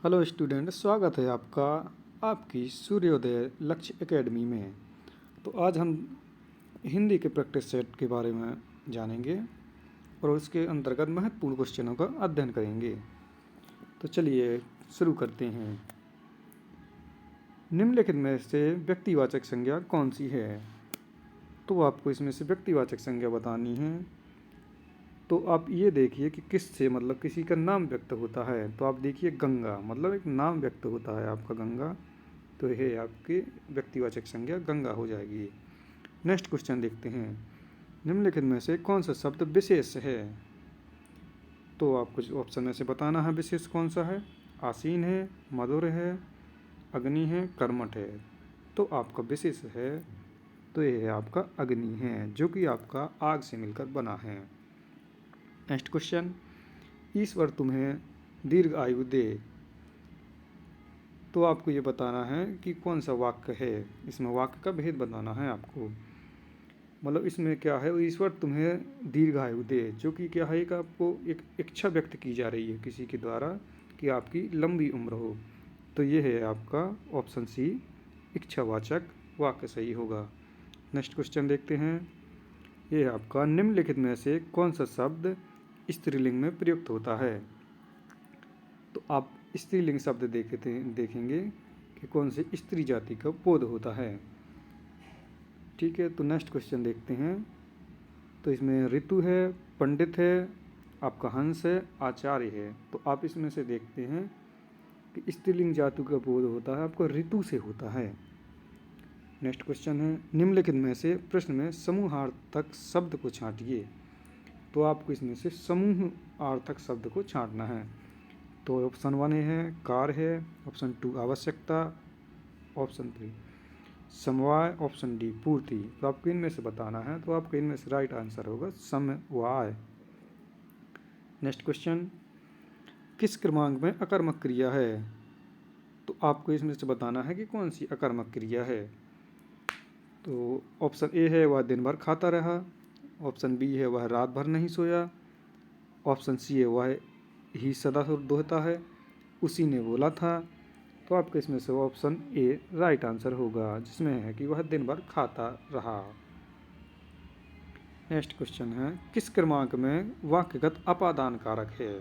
Hello student, स्वागत है आपका आपकी सूर्योदय लक्ष्य एकेडमी में। तो आज हम हिंदी के प्रैक्टिस सेट के बारे में जानेंगे और उसके अंतर्गत महत्वपूर्ण क्वेश्चनों का अध्ययन करेंगे। तो चलिए शुरू करते हैं। निम्नलिखित में से व्यक्तिवाचक संज्ञा कौन सी है? तो आपको इसमें से व्यक्तिवाचक संज्ञा बतानी है। तो आप ये देखिए कि किससे मतलब किसी का नाम व्यक्त होता है। तो आप देखिए गंगा, मतलब एक नाम व्यक्त होता है आपका गंगा, तो यह आपकी व्यक्तिवाचक संज्ञा गंगा हो जाएगी। नेक्स्ट क्वेश्चन देखते हैं। निम्नलिखित में से कौन सा शब्द विशेष है? तो आपको ऑप्शन में से बताना है विशेष कौन सा है। आसीन है, मधुर है, अग्नि है, कर्मठ है। तो आपका विशेष है, तो यह है आपका अग्नि है, जो कि आपका आग से मिलकर बना है। नेक्स्ट क्वेश्चन, ईश्वर तुम्हें दीर्घ आयु दे। तो आपको ये बताना है कि कौन सा वाक्य है। इसमें वाक्य का भेद बताना है आपको। मतलब इसमें क्या है, ईश्वर तुम्हें दीर्घ आयु दे, जो कि क्या है, एक आपको एक इच्छा व्यक्त की जा रही है किसी के द्वारा कि आपकी लंबी उम्र हो। तो ये है आपका ऑप्शन सी, इच्छावाचक वाक्य सही होगा। नेक्स्ट क्वेश्चन देखते हैं। ये है आपका निम्नलिखित में से कौन सा शब्द स्त्रीलिंग में प्रयुक्त होता है? तो आप स्त्रीलिंग शब्द देखेंगे कि कौन से स्त्री जाति का बोध होता है। ठीक है, तो नेक्स्ट क्वेश्चन देखते हैं। तो इसमें ऋतु है, पंडित है, आपका हंस है, आचार्य है। तो आप इसमें से देखते हैं कि स्त्रीलिंग जाति का बोध होता है आपको ऋतु से होता है। नेक्स्ट क्वेश्चन है, निम्नलिखित में से प्रश्न में समूहार्थक शब्द को छांटिए। तो आपको इसमें से समूहार्थक शब्द को छांटना है। तो ऑप्शन 1 है कार है, ऑप्शन 2 आवश्यकता, ऑप्शन 3 समवाय, ऑप्शन डी पूर्ति। तो आपको इनमें से बताना है। तो आपको इनमें से राइट आंसर होगा समवाय। नेक्स्ट क्वेश्चन, किस क्रमांक में अकर्मक क्रिया है? तो आपको इसमें से बताना है कि कौन सी अकर्मक क्रिया है। तो ऑप्शन ए है वह दिन भर खाता रहा, ऑप्शन बी है वह रात भर नहीं सोया, ऑप्शन सी है वह ही सदा दोहता है, उसी ने बोला था। तो आपके इसमें से ऑप्शन ए राइट आंसर होगा, जिसमें है कि वह दिन भर खाता रहा। नेक्स्ट क्वेश्चन है, किस क्रमांक में वाक्यगत अपादान कारक है?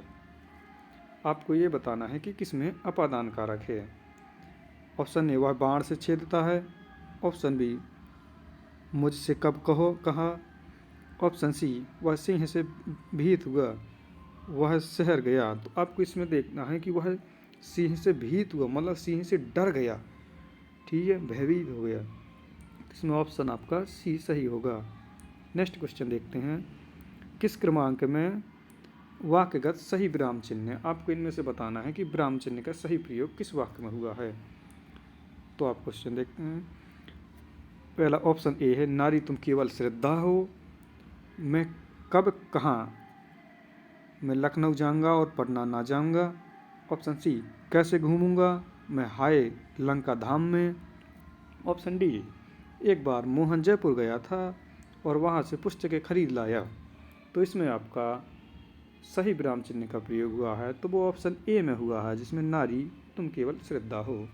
आपको ये बताना है कि किसमें अपादान कारक है। ऑप्शन ए वह बाण से छेदता है, ऑप्शन बी मुझसे कब कहा, ऑप्शन सी वह सिंह से भीत हुआ, वह शहर गया। तो आपको इसमें देखना है कि वह सिंह से भीत हुआ, मतलब सिंह से डर गया, ठीक है, भयभीत हो गया। इसमें ऑप्शन आपका सी सही होगा। नेक्स्ट क्वेश्चन देखते हैं, किस क्रमांक में वाक्यगत सही विराम चिन्ह है? आपको इनमें से बताना है कि विराम चिन्ह का सही प्रयोग किस वाक्य में हुआ है। तो आप क्वेश्चन देखते हैं। पहला ऑप्शन ए है नारी तुम केवल श्रद्धा हो, मैं कब कहाँ, मैं लखनऊ जाऊंगा और पटना ना जाऊंगा। ऑप्शन सी कैसे घूमूंगा, मैं हाय लंका धाम में। ऑप्शन डी एक बार मोहन जयपुर गया था और वहाँ से पुस्तकें खरीद लाया। तो इसमें आपका सही विराम चिन्ह का प्रयोग हुआ है, तो वो ऑप्शन ए में हुआ है, जिसमें नारी तुम केवल श्रद्धा हो।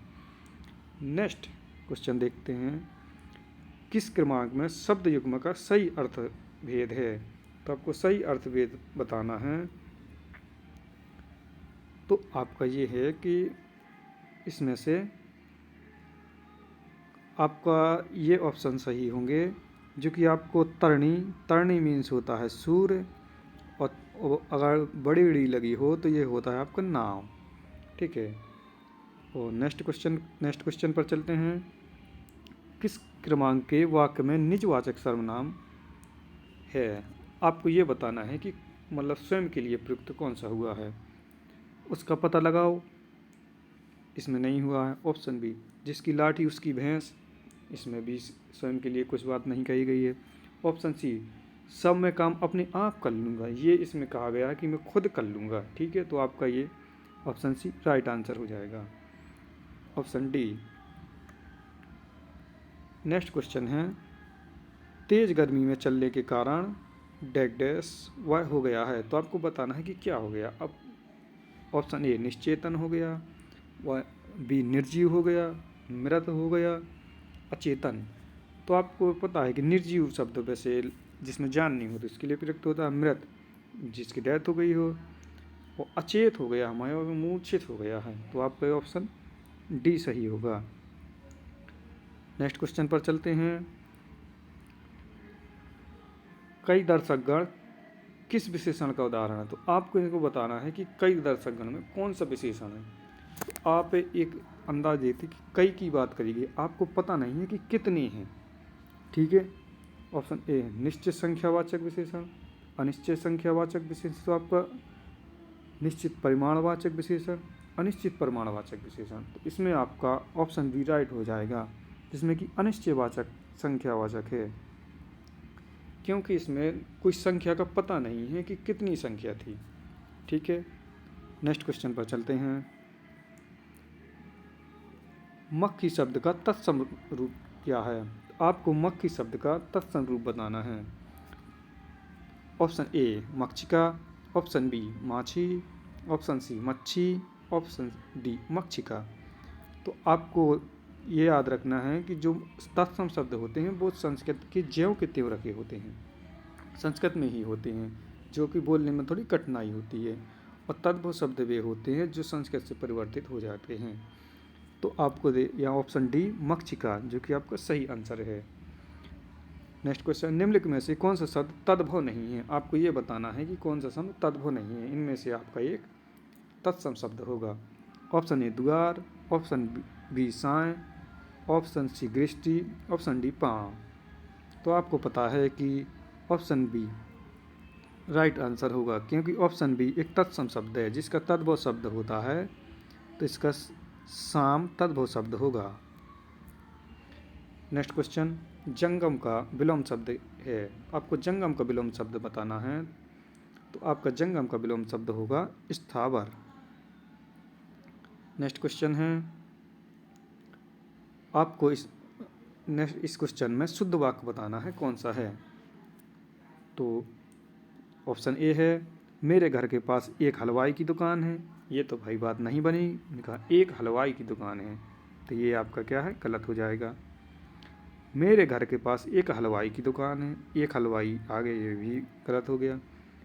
नेक्स्ट क्वेश्चन देखते हैं, किस क्रमांक में शब्द युग्म का सही अर्थ भेद है? तो आपको सही अर्थ भेद बताना है। तो आपका ये है कि इसमें से आपका ये ऑप्शन सही होंगे, जो कि आपको तरणी मीन्स होता है सूर्य, और अगर बड़ी बड़ी लगी हो तो ये होता है आपका नाव। ठीक है, और नेक्स्ट क्वेश्चन पर चलते हैं। किस क्रमांक के वाक्य में निजवाचक सर्वनाम है? आपको ये बताना है कि मतलब स्वयं के लिए प्रयुक्त कौन सा हुआ है, उसका पता लगाओ। इसमें नहीं हुआ है। ऑप्शन बी जिसकी लाठी उसकी भैंस, इसमें भी स्वयं के लिए कुछ बात नहीं कही गई है। ऑप्शन सी सब मैं काम अपने आप कर लूँगा, ये इसमें कहा गया है कि मैं खुद कर लूँगा। ठीक है, तो आपका ये ऑप्शन सी राइट आंसर हो जाएगा। Option D. नेक्स्ट क्वेश्चन है, तेज़ गर्मी में चलने के कारण डैश वह हो गया है। तो आपको बताना है कि क्या हो गया। अब ऑप्शन ए निश्चेतन हो गया, वह बी निर्जीव हो गया, मृत हो गया, अचेतन। तो आपको पता है कि निर्जीव शब्द वैसे जिसमें जान नहीं हो तो इसके लिए प्रयुक्त होता है मृत, जिसकी डेथ हो गई हो। वो अचेत हो गया हमारे, और मूर्छित हो गया है, तो आपका ऑप्शन डी सही होगा। नेक्स्ट क्वेश्चन पर चलते हैं। कई दर्शकगण किस विशेषण का उदाहरण है? तो आपको इनको बताना है कि कई दर्शकगण में कौन सा विशेषण है। तो आप एक अंदाज देते कि कई की बात करिए, आपको पता नहीं है कि कितने हैं, ठीक है। ऑप्शन ए निश्चित संख्यावाचक विशेषण, अनिश्चित संख्यावाचक विशेषण, तो आपका निश्चित परिमाणवाचक विशेषण, अनिश्चित परिमाणवाचक विशेषण। तो इसमें आपका ऑप्शन बी राइट हो जाएगा, जिसमें कि अनिश्चयवाचक संख्यावाचक है, क्योंकि इसमें कोई संख्या का पता नहीं है कि कितनी संख्या थी, ठीक है। नेक्स्ट क्वेश्चन पर चलते हैं। मक्खी शब्द का तत्सम रूप क्या है? आपको मक्खी शब्द का तत्सम रूप बताना है। ऑप्शन ए मक्षिका, ऑप्शन बी माछी, ऑप्शन सी मच्छी, ऑप्शन डी मक्षिका। तो आपको ये याद रखना है कि जो तत्सम शब्द होते हैं वो संस्कृत के ज्यों के त्यों रखे होते हैं, संस्कृत में ही होते हैं, जो कि बोलने में थोड़ी कठिनाई होती है। और तद्भव शब्द वे होते हैं जो संस्कृत से परिवर्तित हो जाते हैं। तो आपको दे यहाँ ऑप्शन डी मक्षिका, जो कि आपका सही आंसर है। नेक्स्ट क्वेश्चन, निम्नलिखित में से कौन सा शब्द तद्भव नहीं है? आपको ये बताना है कि कौन सा शब्द तद्भव नहीं है। इनमें से आपका एक तत्सम शब्द होगा। ऑप्शन ए द्वार, ऑप्शन बी साय, ऑप्शन सी दृष्टि, ऑप्शन डी पाँव। तो आपको पता है कि ऑप्शन बी राइट आंसर होगा, क्योंकि ऑप्शन बी एक तत्सम शब्द है जिसका तद्भव शब्द होता है, तो इसका साम तद्भव शब्द होगा। नेक्स्ट क्वेश्चन, जंगम का विलोम शब्द है। आपको जंगम का विलोम शब्द बताना है, तो आपका जंगम का विलोम शब्द होगा स्थावर। नेक्स्ट क्वेश्चन है, आपको इस क्वेश्चन में शुद्ध वाक्य बताना है कौन सा है। तो ऑप्शन ए है मेरे घर के पास एक हलवाई की दुकान है। ये तो भाई बात नहीं बनी, कहा एक हलवाई की दुकान है, तो ये आपका क्या है, गलत हो जाएगा। मेरे घर के पास एक हलवाई की दुकान है, एक हलवाई आगे, ये भी गलत हो गया।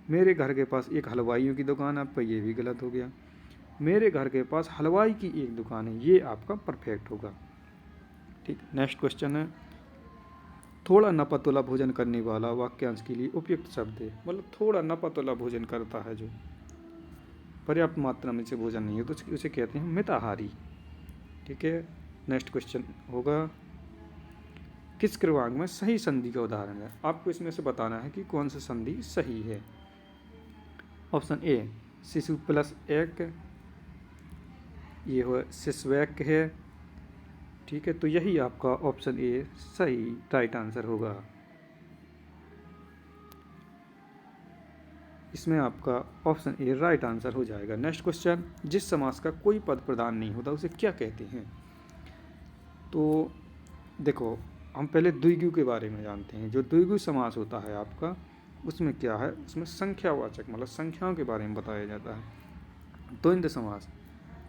मेरे घर के पास एक हलवाइयों की दुकान है, आपका ये भी गलत हो गया। मेरे घर के पास हलवाई की एक दुकान है, ये आपका परफेक्ट होगा, ठीक। नेक्स्ट क्वेश्चन है, थोड़ा नपतुला भोजन करने वाला वाक्यांश के लिए उपयुक्त शब्द है। मतलब थोड़ा नपतुला भोजन करता है, जो पर्याप्त मात्रा में से भोजन नहीं है, तो उसे कहते हैं मिताहारी, ठीक है। नेक्स्ट क्वेश्चन होगा, किस क्रमांक में सही संधि का उदाहरण है? आपको इसमें से बताना है कि कौन सा संधि सही है। ऑप्शन ए शिशु प्लस एक, ये हो शिशवैक है, ठीक है। तो यही आपका ऑप्शन ए सही राइट आंसर होगा। इसमें आपका ऑप्शन ए राइट आंसर हो जाएगा। नेक्स्ट क्वेश्चन, जिस समास का कोई पद प्रधान नहीं होता उसे क्या कहते हैं? तो देखो, हम पहले द्विगु के बारे में जानते हैं। जो द्विगु समास होता है आपका, उसमें क्या है, उसमें संख्यावाचक मतलब संख्याओं के बारे में बताया जाता है। द्वंद्व समास,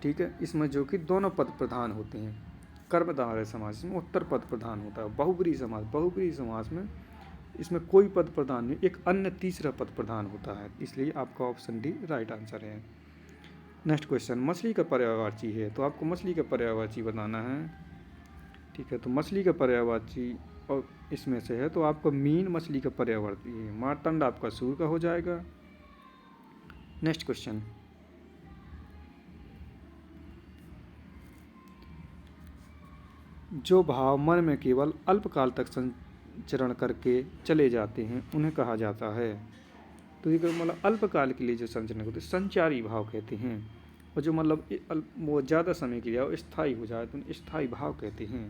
ठीक है, इसमें जो कि दोनों पद प्रधान होते हैं। कर्मधारय समास में उत्तर पद प्रधान होता है। बहुब्रीहि समास, बहुब्रीहि समास में इसमें कोई पद प्रधान नहीं, एक अन्य तीसरा पद प्रधान होता है, इसलिए आपका ऑप्शन डी राइट आंसर है। नेक्स्ट क्वेश्चन, मछली का पर्यायवाची है, तो आपको मछली का पर्यायवाची बताना है, ठीक है। तो मछली का पर्यायवाची और इसमें से है, तो आपको मीन मछली का पर्यायवाची है। मार्तंड आपका सूर का हो जाएगा। नेक्स्ट क्वेश्चन, जो भाव मन में केवल अल्पकाल तक संचरण करके चले जाते हैं उन्हें कहा जाता है। तो ये मतलब अल्पकाल के लिए जो संचरण होते हैं संचारी भाव कहते हैं, और जो मतलब वो ज़्यादा समय के लिए स्थायी हो जाए तो उन्हें स्थायी भाव कहते हैं।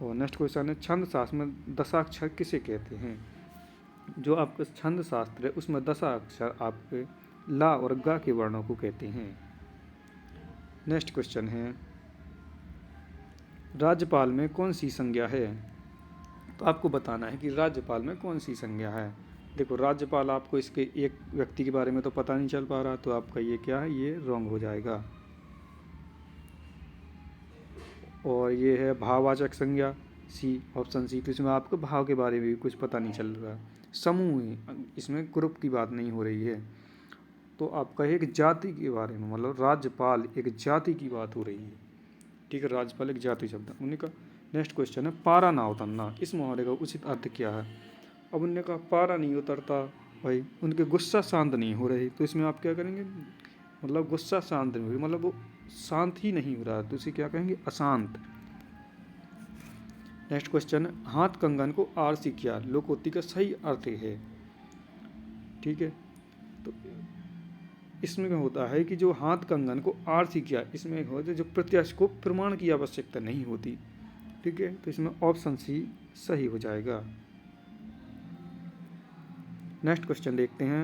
और नेक्स्ट क्वेश्चन है, छंद शास्त्र में दशाक्षर किसे कहते हैं? जो आपका छंद शास्त्र है उसमें दशाक्षर आपके ला और गा के वर्णों को कहते हैं। नेक्स्ट क्वेश्चन है, राज्यपाल में कौन सी संज्ञा है? तो आपको बताना है कि राज्यपाल में कौन सी संज्ञा है। देखो, राज्यपाल आपको इसके एक व्यक्ति के बारे में तो पता नहीं चल पा रहा, तो आपका ये क्या है, ये रॉन्ग हो जाएगा। और ये है भाववाचक संज्ञा सी, ऑप्शन सी। तो इसमें आपको भाव के बारे में भी कुछ पता नहीं चल रहा। समूह है, इसमें ग्रुप की बात नहीं हो रही है। तो आपका एक जाति के बारे में, मतलब राज्यपाल एक जाति की बात हो रही है। ठीक है, राज्यपाल एक जाति शब्द है। उन्हीं का नेक्स्ट क्वेश्चन है पारा ना उतरना, इस मुहावरे का उचित अर्थ क्या है। अब उनने कहा पारा नहीं उतरता भाई, उनके गुस्सा शांत नहीं हो रही। तो इसमें आप क्या करेंगे, मतलब गुस्सा शांत नहीं हो रही, मतलब वो शांत ही नहीं हो रहा, तो इसे क्या कहेंगे, अशांत। नेक्स्ट क्वेश्चन है हाथ कंगन को आरसी किया, लोकोक्ति का सही अर्थ है। ठीक है, तो इसमें क्या होता है कि जो हाथ कंगन को आरसी किया, इसमें होता है जो प्रत्याशी को प्रमाण की आवश्यकता नहीं होती। ठीक है, तो इसमें ऑप्शन सी सही हो जाएगा। नेक्स्ट क्वेश्चन देखते हैं।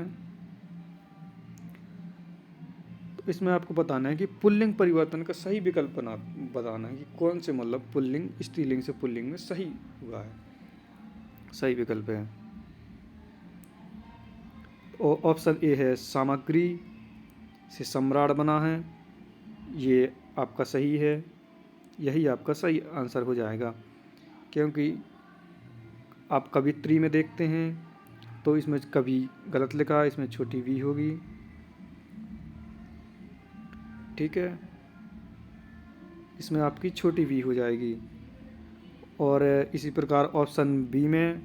तो इसमें आपको बताना है कि पुल्लिंग परिवर्तन का सही विकल्प बताना है कि कौन से, मतलब पुल्लिंग स्त्रीलिंग से पुल्लिंग में सही हुआ है, सही विकल्प है। और ऑप्शन ए है सामग्री से सम्राट बना है, ये आपका सही है, यही आपका सही आंसर हो जाएगा। क्योंकि आप कवित्री में देखते हैं तो इसमें कवि गलत लिखा है, इसमें छोटी वी होगी। ठीक है, इसमें आपकी छोटी वी हो जाएगी। और इसी प्रकार ऑप्शन बी में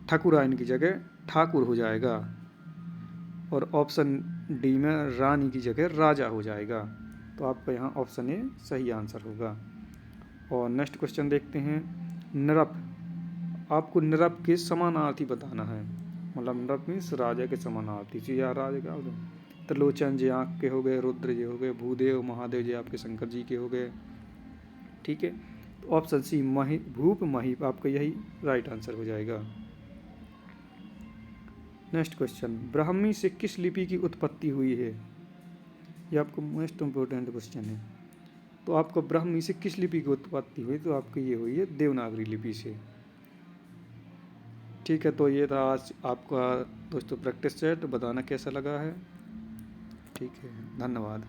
ठाकुरायन की जगह ठाकुर हो जाएगा। और ऑप्शन डी में रानी की जगह राजा हो जाएगा। तो आपका यहाँ ऑप्शन ए सही आंसर होगा। और नेक्स्ट क्वेश्चन देखते हैं। नृप, आपको नृप के समानार्थी बताना है, मतलब नृप मीन्स राजा के समानार्थी। जी या राजा का त्रिलोचन जी आँख के हो गए, रुद्र जी हो गए, भूदेव महादेव जी आपके शंकर जी के हो गए। ठीक है, तो ऑप्शन सी भूप महीप आपका यही राइट आंसर हो जाएगा। नेक्स्ट क्वेश्चन, ब्राह्मी से किस लिपि की उत्पत्ति हुई है, ये आपको मोस्ट इम्पोर्टेंट क्वेश्चन है। तो आपको ब्राह्मी से किस लिपि की उत्पत्ति हुई, तो आपकी ये हुई है देवनागरी लिपि से। ठीक है, तो ये था आज आपका दोस्तों प्रैक्टिस सेट, बताना कैसा लगा है। ठीक है, धन्यवाद।